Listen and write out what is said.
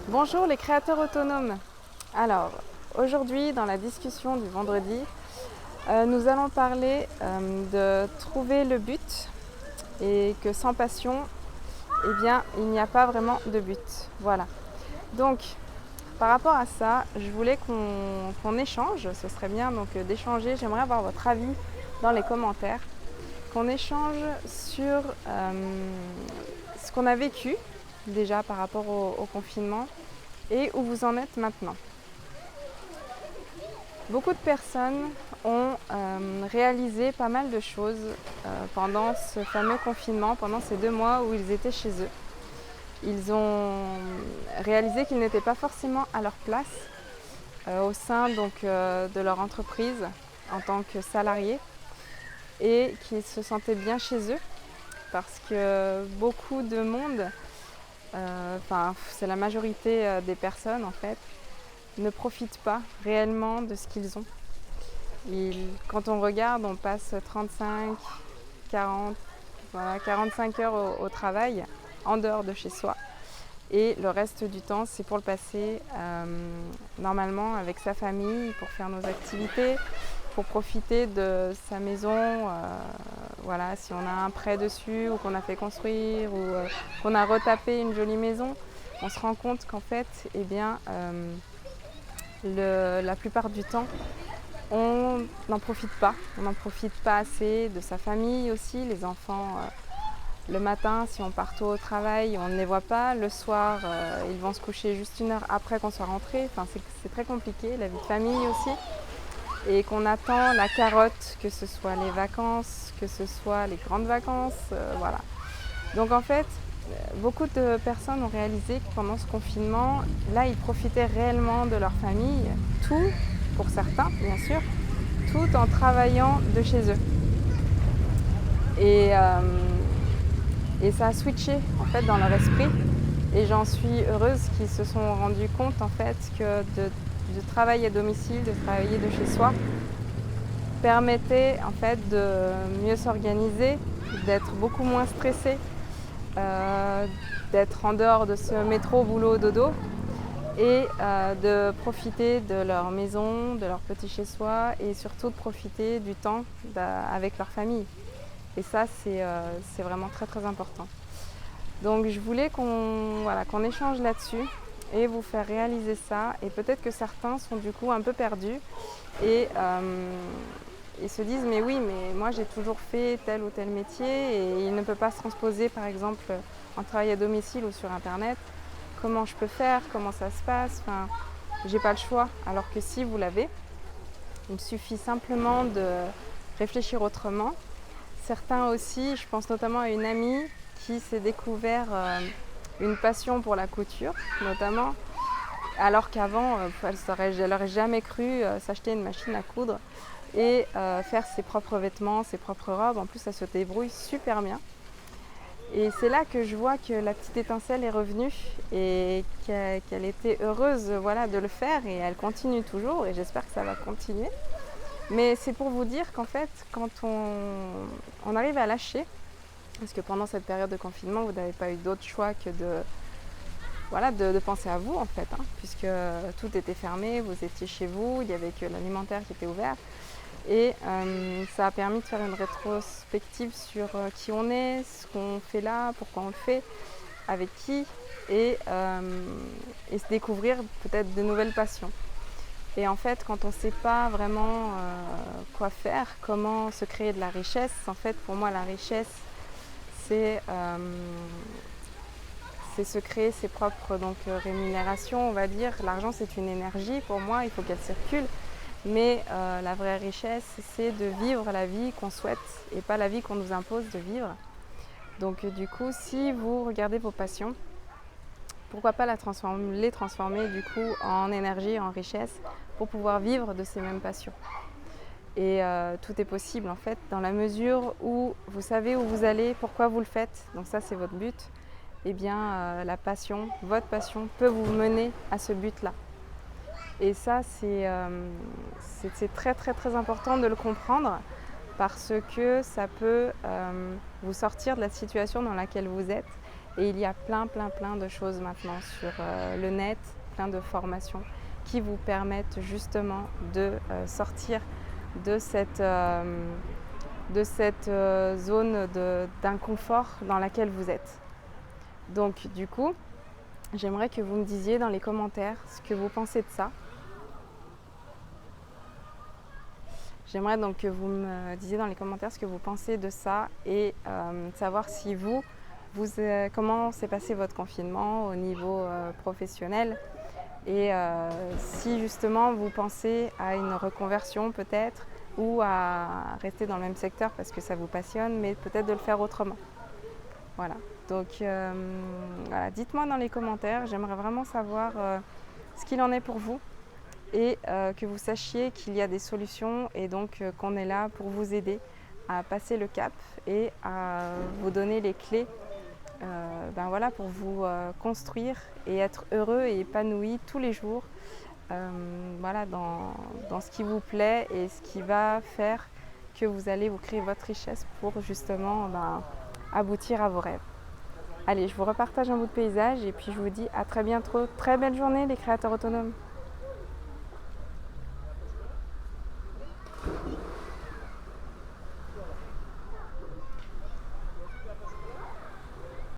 Bonjour les créateurs autonomes. Alors, aujourd'hui dans la discussion du vendredi, nous allons parler de trouver le but et que sans passion, eh bien, il n'y a pas vraiment de but. Voilà. Donc, par rapport à ça, je voulais qu'on échange. Ce serait bien donc d'échanger. J'aimerais avoir votre avis dans les commentaires. Qu'on échange sur ce qu'on a vécu déjà par rapport au confinement et où vous en êtes maintenant. Beaucoup de personnes ont réalisé pas mal de choses pendant ce fameux confinement, pendant ces 2 mois où ils étaient chez eux. Ils ont réalisé qu'ils n'étaient pas forcément à leur place au sein de leur entreprise en tant que salariés et qu'ils se sentaient bien chez eux parce que beaucoup de monde, c'est la majorité des personnes en fait, ne profitent pas réellement de ce qu'ils ont. Quand on regarde, on passe 35, 40, 45 heures au travail, en dehors de chez soi. Et le reste du temps, c'est pour le passer normalement avec sa famille, pour faire nos activités, pour profiter de sa maison. Si on a un prêt dessus ou qu'on a fait construire ou qu'on a retapé une jolie maison, on se rend compte qu'en fait, la plupart du temps, on n'en profite pas. On n'en profite pas assez de sa famille aussi. Les enfants, le matin, si on part tôt au travail, on ne les voit pas. Le soir, ils vont se coucher juste 1 heure après qu'on soit rentré. C'est très compliqué, la vie de famille aussi. Et qu'on attend la carotte, que ce soit les vacances, que ce soit les grandes vacances. Voilà. Donc en fait, beaucoup de personnes ont réalisé que pendant ce confinement, là, ils profitaient réellement de leur famille, tout, pour certains, bien sûr, tout en travaillant de chez eux. Et ça a switché, en fait, dans leur esprit. Et j'en suis heureuse qu'ils se sont rendus compte, en fait, que de travailler à domicile, de travailler de chez soi, permettait, en fait, de mieux s'organiser, d'être beaucoup moins stressé, d'être en dehors de ce métro boulot dodo et de profiter de leur maison, de leur petit chez-soi et surtout de profiter du temps avec leur famille. Et ça, c'est vraiment très très important. Donc je voulais qu'on échange là-dessus et vous faire réaliser ça. Et peut-être que certains sont du coup un peu perdus et ils se disent mais oui, mais moi j'ai toujours fait tel ou tel métier et il ne peut pas se transposer par exemple en travail à domicile ou sur internet. Comment je peux faire? Comment ça se passe? J'ai pas le choix. Alors que si vous l'avez, il suffit simplement de réfléchir autrement. Certains aussi, je pense notamment à une amie qui s'est découvert une passion pour la couture, notamment, alors qu'avant, elle n'aurait jamais cru s'acheter une machine à coudre et faire ses propres vêtements, ses propres robes. En plus, elle se débrouille super bien. Et c'est là que je vois que la petite étincelle est revenue et qu'elle était heureuse de le faire et elle continue toujours et j'espère que ça va continuer. Mais c'est pour vous dire qu'en fait, quand on arrive à lâcher, parce que pendant cette période de confinement, vous n'avez pas eu d'autre choix que de penser à vous en fait, puisque tout était fermé, vous étiez chez vous, il n'y avait que l'alimentaire qui était ouvert. Et ça a permis de faire une rétrospective sur qui on est, ce qu'on fait là, pourquoi on le fait, avec qui, et se découvrir peut-être de nouvelles passions. Et en fait, quand on ne sait pas vraiment quoi faire, comment se créer de la richesse, en fait, pour moi, la richesse, c'est se créer ses propres rémunérations, on va dire. L'argent, c'est une énergie pour moi, il faut qu'elle circule. Mais la vraie richesse, c'est de vivre la vie qu'on souhaite et pas la vie qu'on nous impose de vivre. Donc du coup, si vous regardez vos passions, pourquoi pas les transformer du coup en énergie, en richesse, pour pouvoir vivre de ces mêmes passions. Et tout est possible en fait, dans la mesure où vous savez où vous allez, pourquoi vous le faites, donc ça c'est votre but, et bien la passion, votre passion peut vous mener à ce but-là. Et ça, c'est très très très important de le comprendre parce que ça peut vous sortir de la situation dans laquelle vous êtes Et il y a plein de choses maintenant sur le net, plein de formations qui vous permettent justement de sortir de cette zone d'inconfort dans laquelle vous êtes. Donc du coup, j'aimerais que vous me disiez dans les commentaires ce que vous pensez de ça. J'aimerais donc que vous me disiez dans les commentaires ce que vous pensez de ça et savoir si comment s'est passé votre confinement au niveau professionnel et si justement vous pensez à une reconversion peut-être ou à rester dans le même secteur parce que ça vous passionne, mais peut-être de le faire autrement. Voilà, donc voilà, dites-moi dans les commentaires, j'aimerais vraiment savoir ce qu'il en est pour vous et que vous sachiez qu'il y a des solutions et donc qu'on est là pour vous aider à passer le cap et à vous donner les clés voilà, pour vous construire et être heureux et épanoui tous les jours voilà, dans ce qui vous plaît et ce qui va faire que vous allez vous créer votre richesse pour justement aboutir à vos rêves. Allez, je vous repartage un bout de paysage et puis je vous dis à très bientôt. Très belle journée les créateurs autonomes.